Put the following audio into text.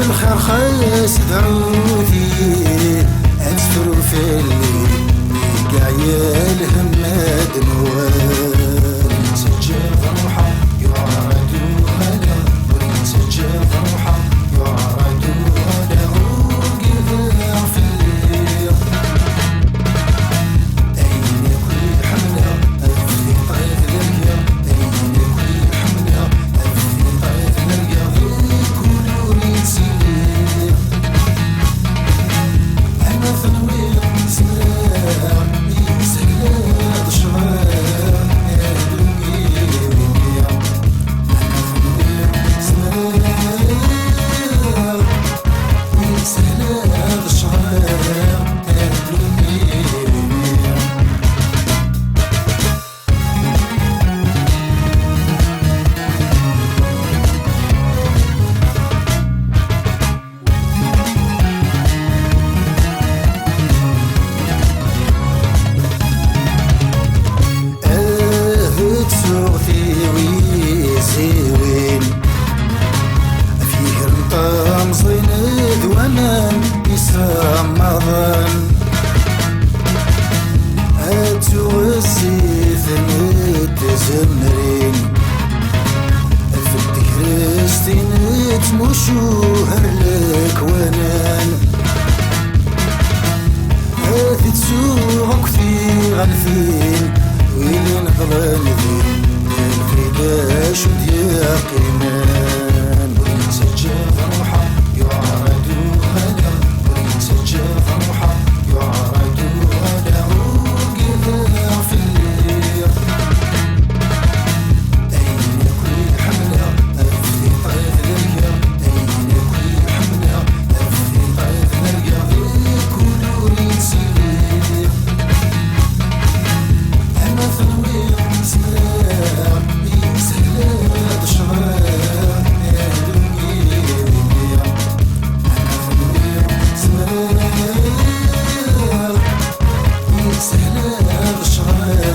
الخير خايس دعوتي أتفرو في الليل قايل هماد نوال سجل روحه يعرض غدا وسجل روحه يعرض غدا وقذر في الليل أين كل حملة أفي طيف للقيا أين كل حملة أفي طيف للقيا كل ريسيل أنا ثنوي سنة سنة شهر زوين فيه رمطام صيند وامان يسمضن اتوسيث نتزمرين في التكريستين تمشوهر لك وانان هاثي تسوغك في غلفين ويلين ظلان ذين باش وديا قيمان ويتسجل روحه يعرض غدا ويتسجل روحه يعرض غدا وقذر في الليل أين كل حملة أفي طيف للقيا أين كل حملة أفي طيف للقيا كل ريسيل أنا ثنوي سنة سهلة الشغل